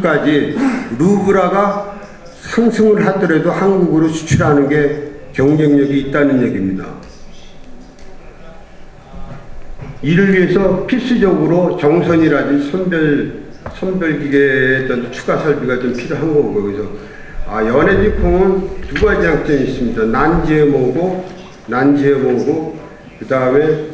까지 루브라가 상승을 하더라도 한국으로 수출하는 게 경쟁력이 있다는 얘기입니다. 이를 위해서 필수적으로 정선이라든지 선별기계의 어떤 추가 설비가 좀 필요한 거고, 그래서 연해지 콩은 두 가지 장점이 있습니다. 난지해모고 그 다음에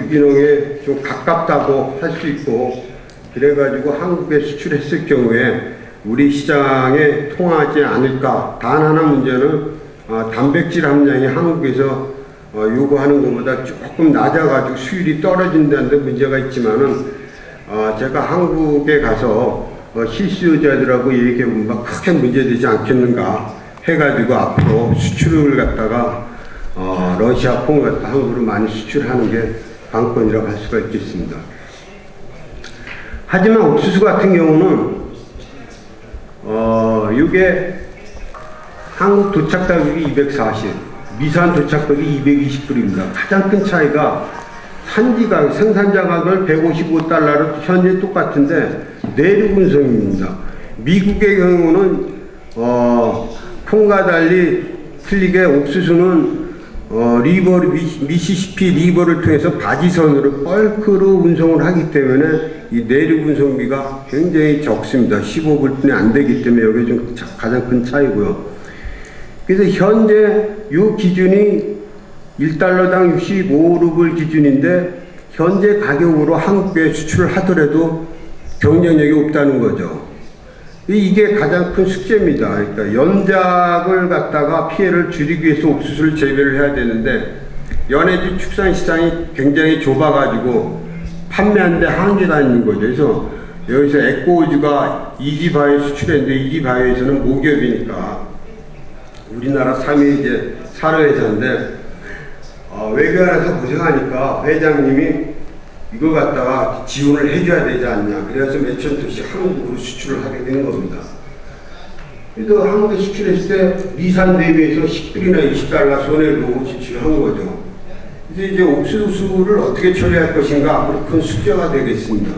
유기농에 좀 가깝다고 할 수 있고, 그래가지고 한국에 수출했을 경우에 우리 시장에 통하지 않을까. 단 하나 문제는 단백질 함량이 한국에서 요구하는 것보다 조금 낮아가지고 수율이 떨어진다는 데 문제가 있지만은 제가 한국에 가서 실수요자들하고 얘기해보면 크게 문제되지 않겠는가 해가지고 앞으로 수출을 갖다가 러시아 콩을 갖다 한국으로 많이 수출하는 게 관건이라고 할 수가 있겠습니다. 하지만 옥수수 같은 경우는 이게 한국 도착 가격이 240, 미산 도착 가격이 220불입니다. 가장 큰 차이가 산지가 생산자 가격을 155달러로 현재 똑같은데 내륙 운송입니다. 미국의 경우는 콩과 달리 틀리게 옥수수는 미시시피 리버를 통해서 바지선으로 벌크로 운송을 하기 때문에 이 내륙 운송비가 굉장히 적습니다. 15불뿐이 안 되기 때문에 여기 좀 가장 큰 차이고요. 그래서 현재 이 기준이 1달러당 65루블 기준인데 현재 가격으로 한국에 수출을 하더라도 경쟁력이 없다는 거죠. 이게 가장 큰 숙제입니다. 그러니까 연작을 갖다가 피해를 줄이기 위해서 옥수수를 재배를 해야 되는데 연해지 축산 시장이 굉장히 좁아가지고 판매하는데 한계가 있는 거죠. 그래서 여기서 에코우즈가 이지바이오 수출했는데 이지바이오에서는 모기업이니까 우리나라 3위 이제 사료회사인데 외교안에서 고생하니까 회장님이 이걸 갖다가 지원을 해줘야 되지 않냐. 그래서 몇천 톤씩 한국으로 수출을 하게 된 겁니다. 그래서 한국에 수출했을 때 미산 대비해서 10불이나 20달러 손해를 보고 수출한 거죠. 그래서 이제 옥수수를 어떻게 처리할 것인가 앞으로 큰 숙제가 되겠습니다.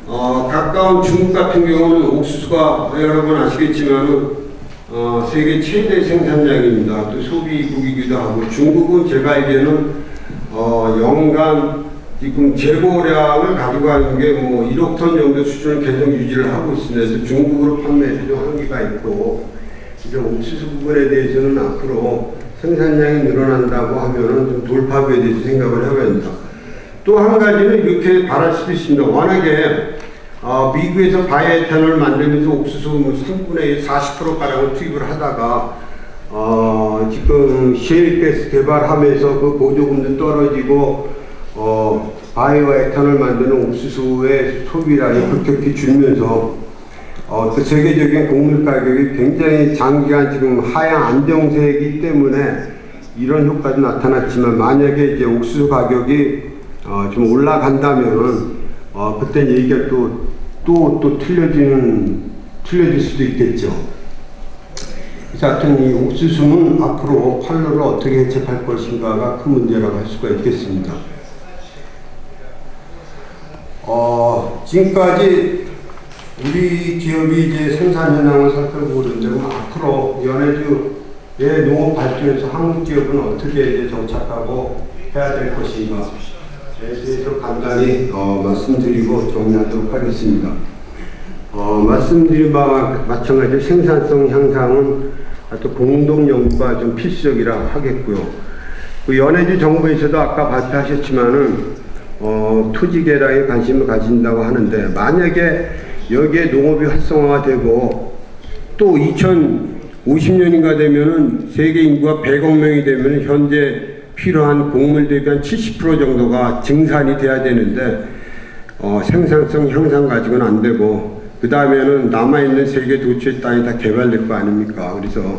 가까운 중국 같은 경우는 옥수수가 여러분 아시겠지만은 세계 최대 생산량입니다. 또 소비국이기도 하고 중국은 제가 알기에는 연간 지금 재고량을 가지고 가는 게 뭐 1억 톤 정도 수준을 계속 유지를 하고 있습니다. 그래서 중국으로 판매해서 좀 한계가 있고, 이제 옥수수 부분에 대해서는 앞으로 생산량이 늘어난다고 하면은 좀 돌파구에 대해서 생각을 해봐야 합니다. 또 한 가지는 이렇게 바랄 수도 있습니다. 워낙에 미국에서 바이오에탄올을 만들면서 옥수수 3분의 1, 40%가량을 투입을 하다가 지금 셰일가스 개발하면서 그 보조금도 떨어지고 바이오 에탄올 만드는 옥수수의 소비량이 급격히 줄면서 또 세계적인 곡물 가격이 굉장히 장기간 지금 하향 안정세이기 때문에 이런 효과도 나타났지만 만약에 이제 옥수수 가격이 좀 올라간다면은 그때 얘기가 또 틀려질 수도 있겠죠. 그래서 하여튼 이 옥수수는 앞으로 판로를 어떻게 해책할 것인가가 큰 문제라고 할 수가 있겠습니다. 지금까지 우리 기업이 이제 생산 현황을 살펴보고 있는데 앞으로 연해주의 농업 발전에서 한국 기업은 어떻게 이제 정착하고 해야 될 것인가에 대해서 간단히 말씀드리고 정리하도록 하겠습니다. 말씀드린 바와 마찬가지로 생산성 향상은 또 공동 연구가 좀 필수적이라 하겠고요. 그 연해주 정부에서도 아까 발표하셨지만은 토지 개량에 관심을 가진다고 하는데 만약에 여기에 농업이 활성화가 되고 또 2050년인가 되면은 세계 인구가 100억 명이 되면은 현재 필요한 곡물 대비 한 70% 정도가 증산이 돼야 되는데 생산성 향상 가지고는 안 되고 그 다음에는 남아있는 세계 도처의 땅이 다 개발될 거 아닙니까? 그래서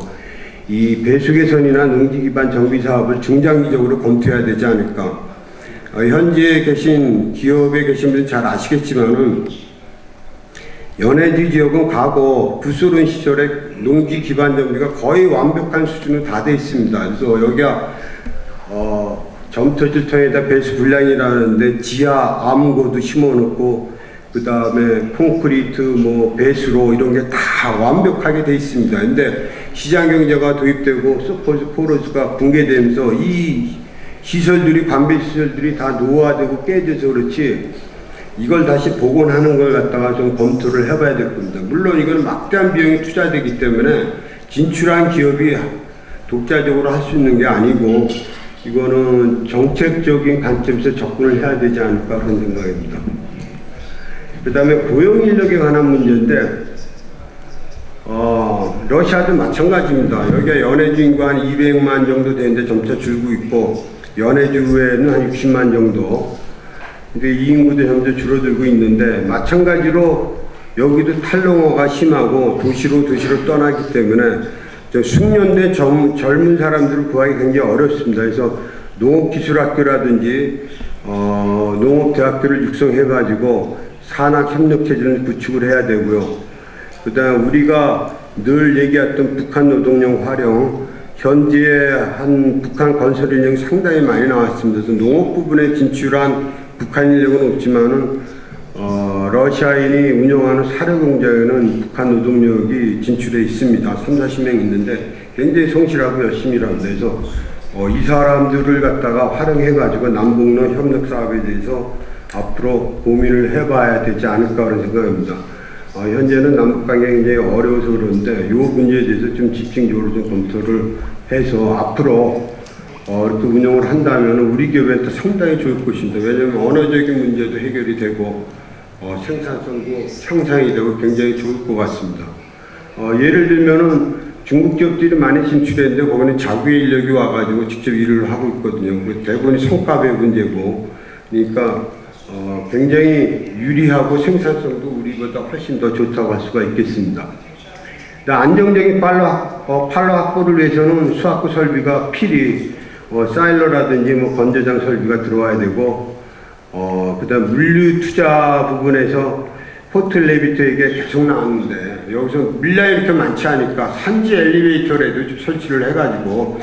이 배수 개선이나 농지 기반 정비 사업을 중장기적으로 검토해야 되지 않을까? 현지에 계신 기업에 계신 분들 잘 아시겠지만은 연해주 지역은 과거 구소련 시절에 농지 기반 정비가 거의 완벽한 수준으로 다 돼 있습니다. 그래서 여기가 점토질통에다 배수 분량이라는데 지하 암고도 심어놓고 그 다음에 콘크리트, 뭐 배수로 이런 게 다 완벽하게 돼 있습니다. 근데 시장 경제가 도입되고 포로스가 붕괴되면서 이 시설들이 관배 시설들이 다 노화되고 깨져서 그렇지 이걸 다시 복원하는 걸 갖다가 좀 검토를 해봐야 될 겁니다. 물론 이건 막대한 비용이 투자되기 때문에 진출한 기업이 독자적으로 할 수 있는 게 아니고 이거는 정책적인 관점에서 접근을 해야 되지 않을까 그런 생각입니다. 그 다음에 고용 인력에 관한 문제인데 러시아도 마찬가지입니다. 여기가 연해주 인구 한 200만 정도 되는데 점차 줄고 있고 연해주에는 한 60만 정도. 근데 이 인구도 점차 줄어들고 있는데 마찬가지로 여기도 탈농어가 심하고 도시로 떠나기 때문에 숙련된 젊은 사람들을 구하기 굉장히 어렵습니다. 그래서 농업기술학교라든지 농업대학교를 육성해가지고 산학협력체제를 구축을 해야 되고요. 그 다음 우리가 늘 얘기했던 북한 노동력 활용, 현지에 한 북한 건설 인력이 상당히 많이 나왔습니다. 그래서 농업 부분에 진출한 북한 인력은 없지만은 러시아인이 운영하는 사료 공장에는 북한 노동력이 진출해 있습니다. 30-40명 있는데 굉장히 성실하고 열심히 일합니다. 그래서 이 사람들을 갖다가 활용해가지고 남북로 협력 사업에 대해서 앞으로 고민을 해봐야 되지 않을까 그런 생각입니다. 현재는 남북관계가 굉장히 어려워서 그러는데 이 문제에 대해서 좀 집중적으로 좀 검토를 해서 앞으로 이렇게 운영을 한다면 우리 기업에도 상당히 좋을 것입니다. 왜냐하면 언어적인 문제도 해결이 되고 생산성도 향상이 되고 굉장히 좋을 것 같습니다. 예를 들면은 중국 기업들이 많이 진출했는데 거기는 자국의 인력이 와가지고 직접 일을 하고 있거든요. 대부분이 성과배 문제고 그러니까 굉장히 유리하고 생산성도 우리보다 훨씬 더 좋다고 할 수가 있겠습니다. 안정적인 팔로 확보를 위해서는 수확구 설비가 필히 사일러라든지 뭐 건조장 설비가 들어와야 되고 그다음 물류 투자 부분에서 포트 엘리베이터에게 계속 나왔는데 여기서 물량이 이렇게 많지 않으니까 산지 엘리베이터라도 좀 설치를 해가지고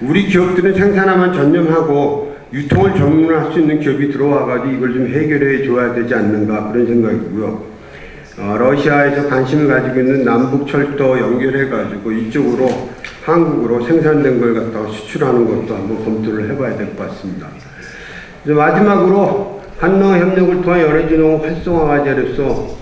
우리 기업들은 생산하면 전념하고 유통을 전문화할 수 있는 기업이 들어와가지고 이걸 좀 해결해 줘야 되지 않는가 그런 생각이고요. 러시아에서 관심을 가지고 있는 남북철도 연결해가지고 이쪽으로 한국으로 생산된 걸 갖다가 수출하는 것도 한번 검토를 해봐야 될 것 같습니다. 이제 마지막으로 한러 협력을 통한 연해주 농업 활성화 과제로서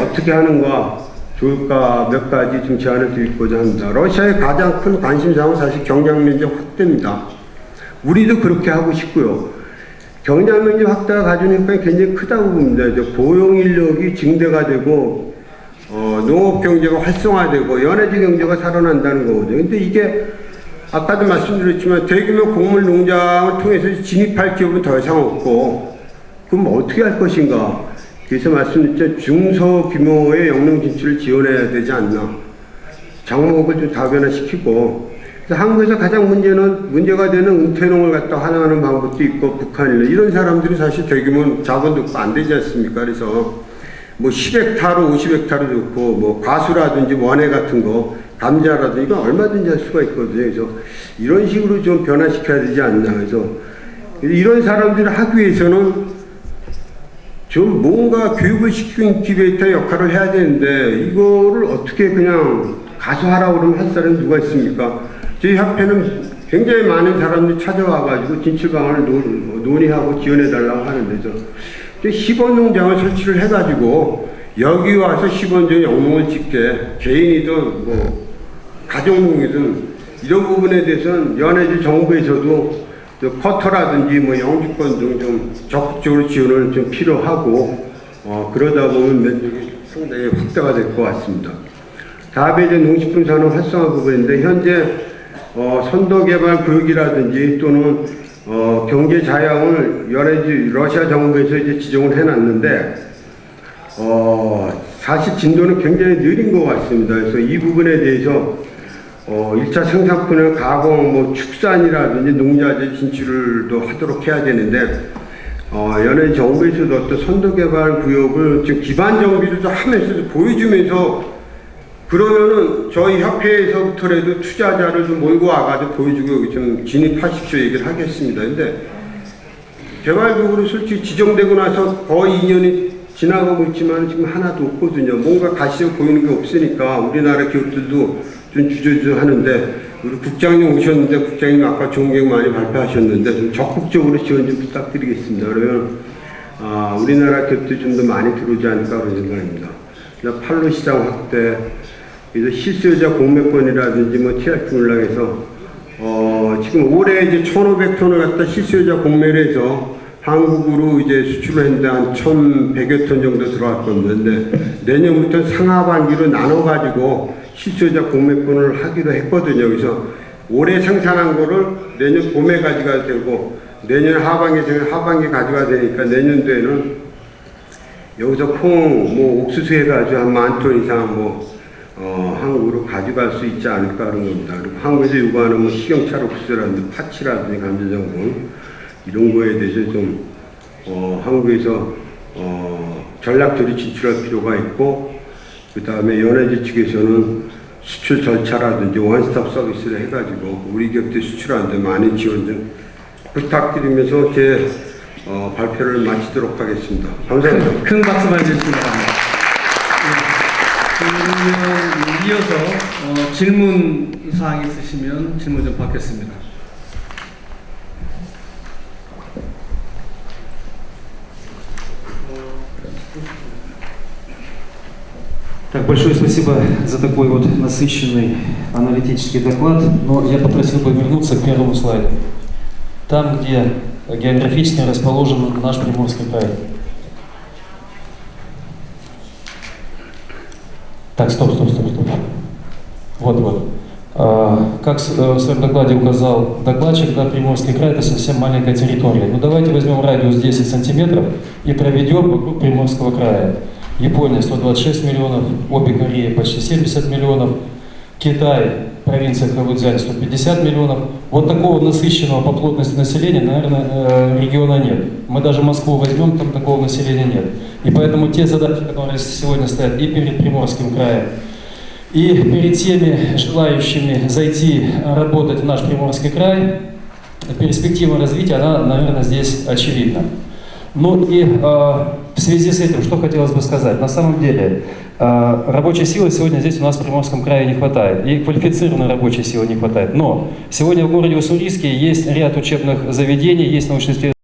어떻게 하는가 좋을까 몇 가지 좀 제안을 드리고자 합니다. 러시아의 가장 큰 관심사는 사실 경량 면적 확대입니다. 우리도 그렇게 하고 싶고요. 경량 면적 확대가 가지는 효과가 굉장히 크다고 봅니다. 고용 인력이 증대가 되고 농업 경제가 활성화되고 연해주 경제가 살아난다는 거거든요. 근데 이게 아까도 말씀드렸지만 대규모 곡물 농장을 통해서 진입할 기업은 더 이상 없고 그럼 어떻게 할 것인가? 그래서 말씀드렸죠. 중소규모의 영농 진출을 지원해야 되지 않나. 작목을 좀 다변화시키고 그래서 한국에서 가장 문제가 되는 은퇴농을 갖다 활용하는 방법도 있고 북한일 이런 사람들이 사실 대규모 자본도 없고 안 되지 않습니까? 그래서 뭐 10헥타르, 50헥타르 좋고 뭐 과수라든지 원해 같은 거 감자라든지 이거 얼마든지 할 수가 있거든요. 그래서 이런 식으로 좀 변화시켜야 되지 않나. 그래서 이런 사람들을 하기 위해서는 좀 뭔가 교육을 시키는 인큐베이터 역할을 해야 되는데 이거를 어떻게 그냥 가서 하라고 그러면 할 사람이 누가 있습니까? 저희 협회는 굉장히 많은 사람들이 찾아와가지고 진출 방안을 논의하고 지원해달라고 하는데 시범 농장을 설치를 해가지고 여기 와서 시범적인 영농을 짓게 개인이든 뭐 가정농이든 이런 부분에 대해서는 연해주 정부에서도 커터라든지 뭐 영주권 등 좀 적극적으로 지원을 좀 필요하고 그러다 보면 면적이 상당히 확대가 될 것 같습니다. 다음에 이제 농식품 산업 활성화 부분인데 현재 선도개발 구역이라든지 또는 경제 자양을 연해주 러시아 정부에서 이제 지정을 해놨는데 사실 진도는 굉장히 느린 것 같습니다. 그래서 이 부분에 대해서 1차 생산품의 가공, 뭐 축산이라든지 농자재 진출도 하도록 해야 되는데 연해주 정부에서도 어떤 선도개발 구역을 지금 기반 정비를 좀 하면서 보여주면서 그러면은 저희 협회에서부터라도 투자자를 좀 몰고 와가지고 보여주고 좀 진입하십시오 얘기를 하겠습니다. 근데 개발국으로 솔직히 지정되고 나서 거의 2년이 지나가고 있지만 지금 하나도 없거든요. 뭔가 가시적 보이는 게 없으니까 우리나라 기업들도 좀 주저주저 하는데, 우리 국장님 오셨는데, 국장님 아까 좋은 계획 많이 발표하셨는데 좀 적극적으로 지원 좀 부탁드리겠습니다. 그러면 우리나라 기업들이 좀 더 많이 들어오지 않을까 그런 생각입니다. 판로 시장 확대, 그래서 실수요자 공매권이라든지 뭐 TRP 물량에서 지금 올해 이제 1,500톤을 갖다 실수요자 공매를 해서 한국으로 이제 수출을 했는데 한 1,100여 톤 정도 들어갈 건데, 내년부터 상하반기로 나눠가지고 실수요자 공매권을 하기로 했거든요. 그래서 올해 생산한 거를 내년 봄에 가져가야 되고, 내년 하반기 가져가야 되니까 내년도에는 여기서 콩, 뭐 옥수수 해가지고 한 10,000톤 이상 한국으로 가져갈 수 있지 않을까 그런 겁니다. 그리고 한국에서 요구하는 뭐 식용찰 옥수수라든지 파치라든지 감자전분 이런 거에 대해서 좀 한국에서 전략적으로 진출할 필요가 있고, 그 다음에 연해지 측에서는 수출 절차라든지 원스톱 서비스를 해가지고 우리 기업들 수출하는데 많은 지원 좀 부탁드리면서 제 발표를 마치도록 하겠습니다. 감사합니다. 큰 박수 보내주시기 바랍니다. 그러면 이어서 질문 사항 있으시면 질문 좀 받겠습니다. Так, большое спасибо за такой вот насыщенный аналитический доклад, но я попросил бы вернуться к первому слайду. Там, где географически расположен наш Приморский край. Так, стоп. Вот. Как в своем докладе указал докладчик, да, Приморский край — это совсем маленькая территория. Но давайте возьмем радиус 10 сантиметров и проведем вокруг Приморского края. Япония 126 миллионов, обе Кореи почти 70 миллионов, Китай, провинция Хэвэцзянь 150 миллионов. Вот такого насыщенного по плотности населения, наверное, региона нет. Мы даже Москву возьмем, там такого населения нет. И поэтому те задачи, которые сегодня стоят и перед Приморским краем, и перед теми желающими зайти работать в наш Приморский край, перспектива развития, она, наверное, здесь очевидна. Ну и в связи с этим, что хотелось бы сказать. На самом деле, рабочей силы сегодня здесь у нас в Приморском крае не хватает. И квалифицированной рабочей силы не хватает. Но сегодня в городе Уссурийске есть ряд учебных заведений, есть научно-исследовательские